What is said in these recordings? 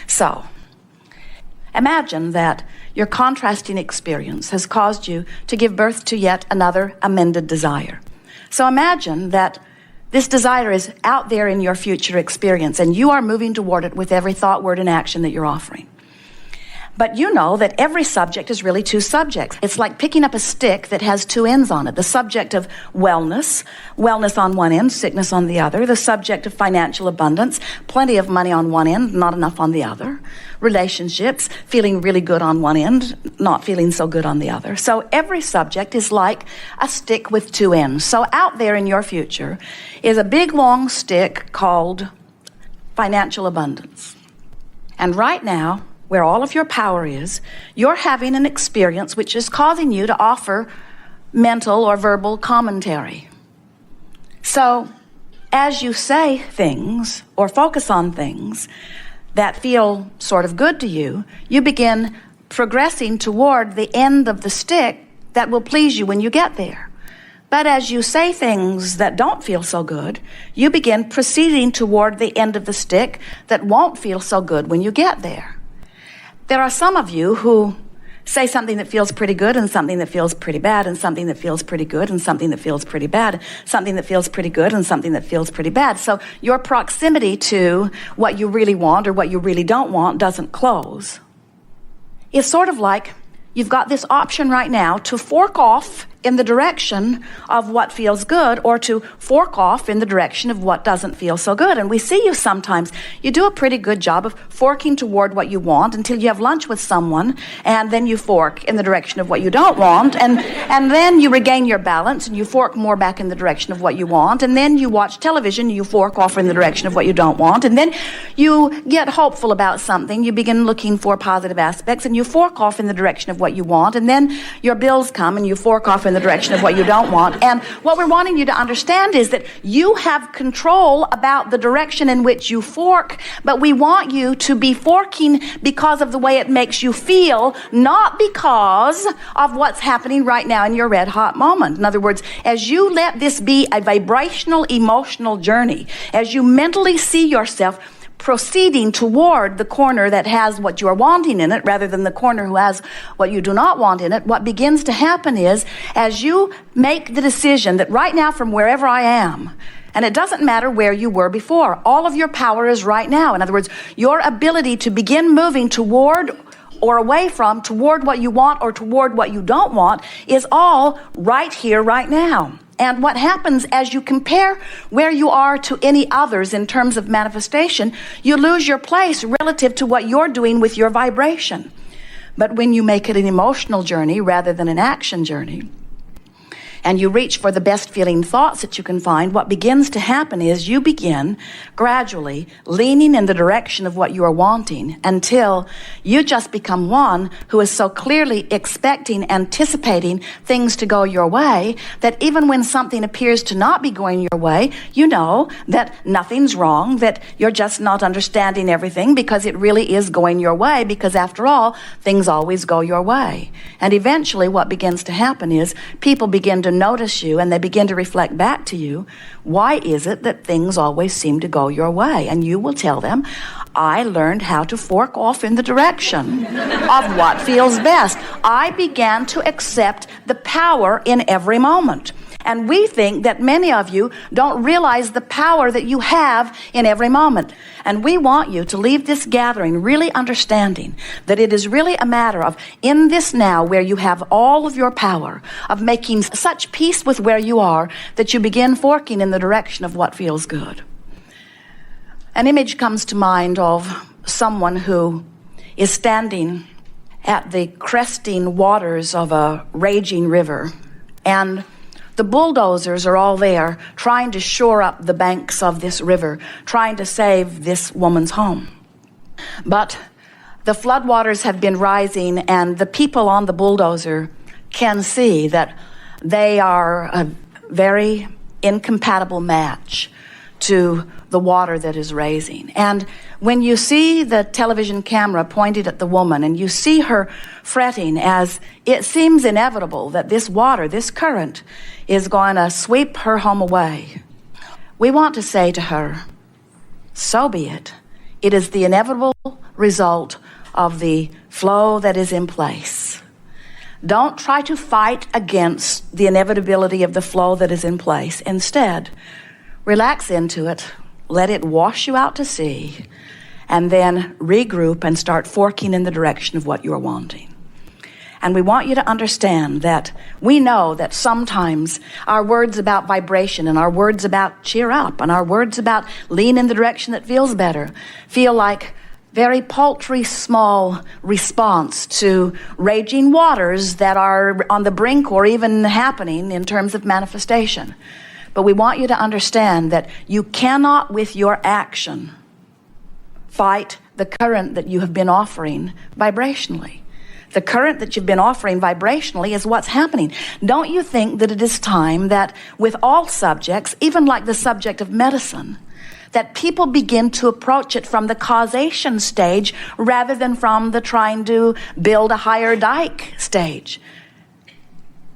So, imagine that your contrasting experience has caused you to give birth to yet another amended desire. So imagine that this desire is out there in your future experience, and you are moving toward it with every thought, word, and action that you're offering. But you know that every subject is really two subjects. It's like picking up a stick that has two ends on it. The subject of wellness on one end, sickness on the other. The subject of financial abundance, plenty of money on one end, not enough on the other. Relationships, feeling really good on one end, not feeling so good on the other. So every subject is like a stick with two ends. So out there in your future is a big long stick called financial abundance. And right now, where all of your power is, you're having an experience which is causing you to offer mental or verbal commentary. So, as you say things or focus on things that feel sort of good to you, you begin progressing toward the end of the stick that will please you when you get there. But as you say things that don't feel so good, you begin proceeding toward the end of the stick that won't feel so good when you get there. There are some of you who say something that feels pretty good and something that feels pretty bad and something that feels pretty good and something that feels pretty bad, something that feels pretty good and something that feels pretty bad. So your proximity to what you really want or what you really don't want doesn't close. It's sort of like you've got this option right now to fork off in the direction of what feels good or to fork off in the direction of what doesn't feel so good. And we see you sometimes, you do a pretty good job of forking toward what you want until you have lunch with someone, and then you fork in the direction of what you don't want, and then you regain your balance and you fork more back in the direction of what you want, and then you watch television and you fork off in the direction of what you don't want, and then you get hopeful about something, you begin looking for positive aspects and you fork off in the direction of what you want, and then your bills come and you fork off in the direction of what you don't want. And what we're wanting you to understand is that you have control about the direction in which you fork, but we want you to be forking because of the way it makes you feel, not because of what's happening right now in your red hot moment. In other words, as you let this be a vibrational, emotional journey, as you mentally see yourself proceeding toward the corner that has what you are wanting in it rather than the corner who has what you do not want in it, what begins to happen is, as you make the decision that right now from wherever I am, and it doesn't matter where you were before, all of your power is right now. In other words, your ability to begin moving toward or away from, toward what you want or toward what you don't want is all right here, right now. And what happens as you compare where you are to any others in terms of manifestation, you lose your place relative to what you're doing with your vibration. But when you make it an emotional journey rather than an action journey, and you reach for the best feeling thoughts that you can find, what begins to happen is you begin gradually leaning in the direction of what you are wanting until you just become one who is so clearly expecting, anticipating things to go your way that even when something appears to not be going your way, you know that nothing's wrong, that you're just not understanding everything because it really is going your way, because after all, things always go your way. And eventually what begins to happen is people begin to notice you and they begin to reflect back to you, why is it that things always seem to go your way? And you will tell them, I learned how to fork off in the direction of what feels best. I began to accept the power in every moment. And we think that many of you don't realize the power that you have in every moment. And we want you to leave this gathering really understanding that it is really a matter of, in this now where you have all of your power, of making such peace with where you are that you begin forking in the direction of what feels good. An image comes to mind of someone who is standing at the cresting waters of a raging river, and the bulldozers are all there trying to shore up the banks of this river, trying to save this woman's home. But the floodwaters have been rising, and the people on the bulldozer can see that they are a very incompatible match to the water that is raising. And when you see the television camera pointed at the woman and you see her fretting as it seems inevitable that this water, this current, is going to sweep her home away, we want to say to her, so be it. It is the inevitable result of the flow that is in place. Don't try to fight against the inevitability of the flow that is in place. Instead, relax into it, let it wash you out to sea, and then regroup and start forking in the direction of what you're wanting. And we want you to understand that we know that sometimes our words about vibration and our words about cheer up and our words about lean in the direction that feels better feel like very paltry, small response to raging waters that are on the brink or even happening in terms of manifestation. But we want you to understand that you cannot, with your action, fight the current that you have been offering vibrationally. The current that you've been offering vibrationally is what's happening. Don't you think that it is time that with all subjects, even like the subject of medicine, that people begin to approach it from the causation stage rather than from the trying to build a higher dike stage?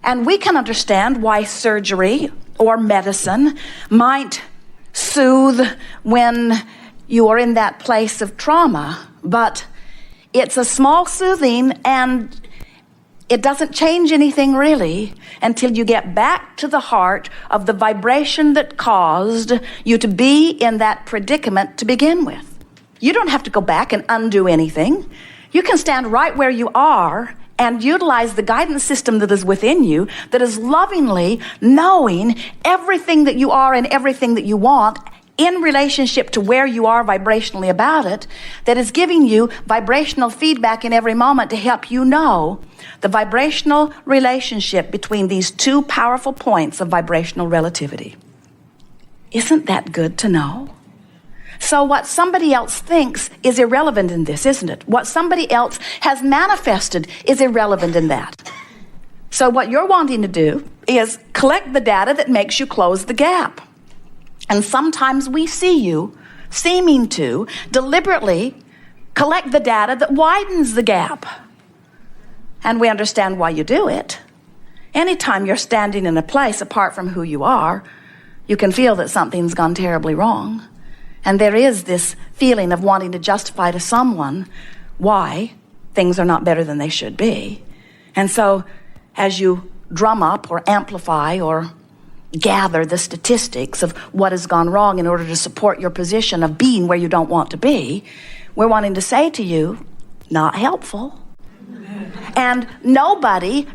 And we can understand why surgery or medicine might soothe when you are in that place of trauma, but it's a small soothing, and it doesn't change anything really until you get back to the heart of the vibration that caused you to be in that predicament to begin with. You don't have to go back and undo anything. You can stand right where you are and utilize the guidance system that is within you, that is lovingly knowing everything that you are and everything that you want in relationship to where you are vibrationally about it, that is giving you vibrational feedback in every moment to help you know the vibrational relationship between these two powerful points of vibrational relativity. Isn't that good to know? So what somebody else thinks is irrelevant in this, isn't it? What somebody else has manifested is irrelevant in that. So what you're wanting to do is collect the data that makes you close the gap. And sometimes we see you seeming to deliberately collect the data that widens the gap. And we understand why you do it. Anytime you're standing in a place apart from who you are, you can feel that something's gone terribly wrong. And there is this feeling of wanting to justify to someone why things are not better than they should be. And so as you drum up or amplify or gather the statistics of what has gone wrong in order to support your position of being where you don't want to be, we're wanting to say to you, not helpful. And nobody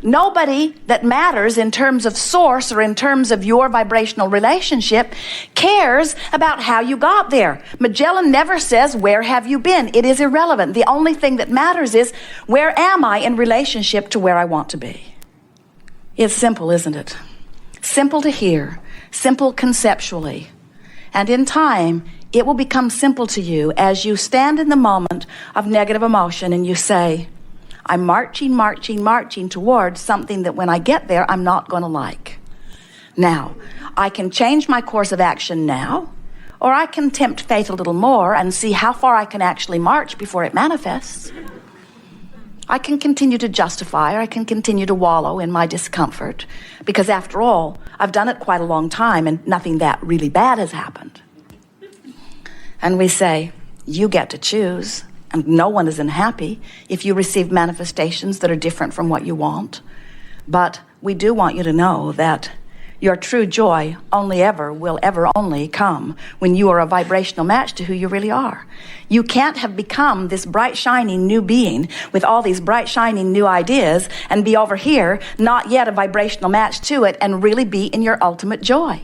that matters in terms of source or in terms of your vibrational relationship cares about how you got there. Magellan never says, where have you been? It is irrelevant. The only thing that matters is, where am I in relationship to where I want to be? It's simple, isn't it? Simple to hear, simple conceptually. And in time, it will become simple to you as you stand in the moment of negative emotion and you say, I'm marching towards something that when I get there, I'm not going to like. Now, I can change my course of action now, or I can tempt fate a little more and see how far I can actually march before it manifests. I can continue to justify, or I can continue to wallow in my discomfort, because after all, I've done it quite a long time and nothing that really bad has happened. And we say, you get to choose, and no one is unhappy if you receive manifestations that are different from what you want. But we do want you to know that your true joy will ever only come when you are a vibrational match to who you really are. You can't have become this bright, shining new being with all these bright, shining new ideas and be over here, not yet a vibrational match to it, and really be in your ultimate joy.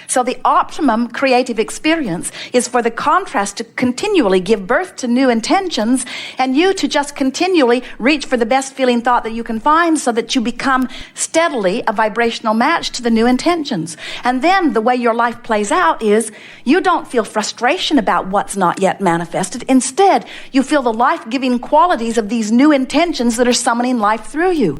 So the optimum creative experience is for the contrast to continually give birth to new intentions and you to just continually reach for the best feeling thought that you can find so that you become steadily a vibrational match to the new intentions. And then the way your life plays out is you don't feel frustration about what's not yet manifested. Instead, you feel the life-giving qualities of these new intentions that are summoning life through you.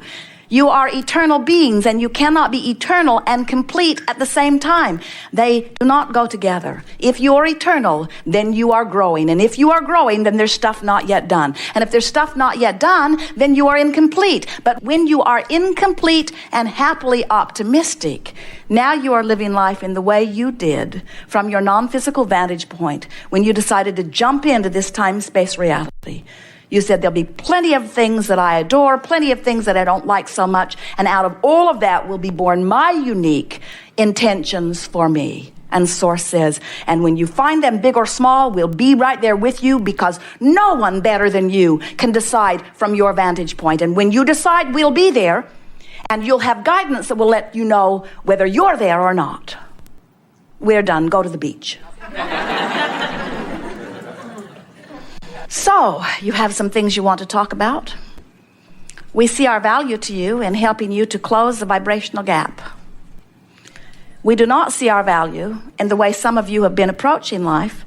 You are eternal beings, and you cannot be eternal and complete at the same time. They do not go together. If you are eternal, then you are growing. And if you are growing, then there's stuff not yet done. And if there's stuff not yet done, then you are incomplete. But when you are incomplete and happily optimistic, now you are living life in the way you did from your non-physical vantage point when you decided to jump into this time-space reality. You said there'll be plenty of things that I adore, plenty of things that I don't like so much, and out of all of that will be born my unique intentions for me. And Source says, and when you find them big or small, we'll be right there with you, because no one better than you can decide from your vantage point. And when you decide, we'll be there, and you'll have guidance that will let you know whether you're there or not. We're done. Go to the beach. So, you have some things you want to talk about. We see our value to you in helping you to close the vibrational gap. We do not see our value in the way some of you have been approaching life.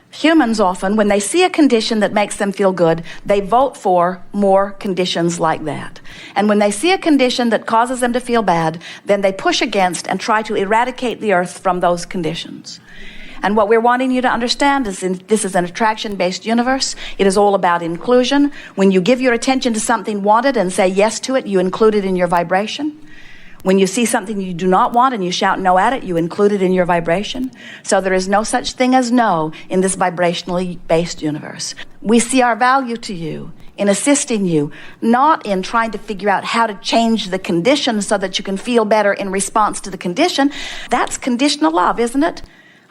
Humans often, when they see a condition that makes them feel good, they vote for more conditions like that. And when they see a condition that causes them to feel bad, then they push against and try to eradicate the earth from those conditions. And what we're wanting you to understand is this is an attraction-based universe. It is all about inclusion. When you give your attention to something wanted and say yes to it, you include it in your vibration. When you see something you do not want and you shout no at it, you include it in your vibration. So there is no such thing as no in this vibrationally based universe. We see our value to you in assisting you, not in trying to figure out how to change the condition so that you can feel better in response to the condition. That's conditional love, isn't it?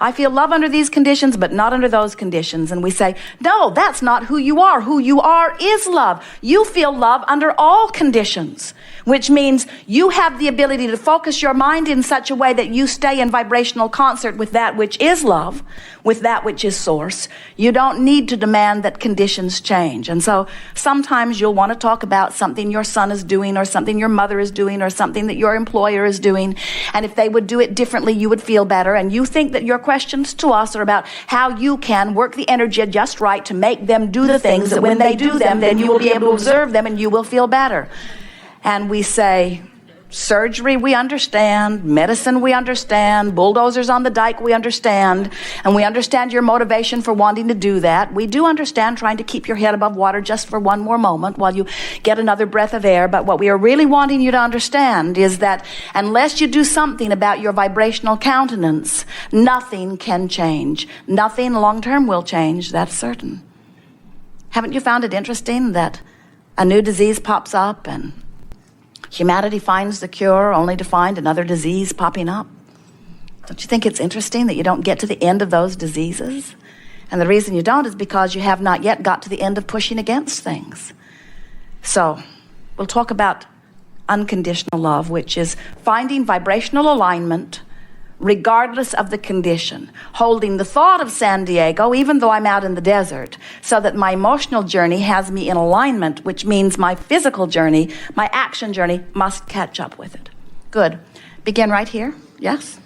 I feel love under these conditions, but not under those conditions. And we say, no, that's not who you are. Who you are is love. You feel love under all conditions, which means you have the ability to focus your mind in such a way that you stay in vibrational concert with that which is love, with that which is source. You don't need to demand that conditions change. And so sometimes you'll want to talk about something your son is doing, or something your mother is doing, or something that your employer is doing. And if they would do it differently, you would feel better. And you think that your questions to us are about how you can work the energy just right to make them do the things that when they do them, then you will be able to observe them and you will feel better. And we say, surgery we understand, medicine we understand, bulldozers on the dike we understand, and we understand your motivation for wanting to do that. We do understand trying to keep your head above water just for one more moment while you get another breath of air. But what we are really wanting you to understand is that unless you do something about your vibrational countenance, nothing can change. Nothing long-term will change, that's certain. Haven't you found it interesting that a new disease pops up and humanity finds the cure only to find another disease popping up? Don't you think it's interesting that you don't get to the end of those diseases? And the reason you don't is because you have not yet got to the end of pushing against things. So we'll talk about unconditional love, which is finding vibrational alignment regardless of the condition, holding the thought of San Diego, even though I'm out in the desert, so that my emotional journey has me in alignment, which means my physical journey, my action journey, must catch up with it. Good. Begin right here. Yes?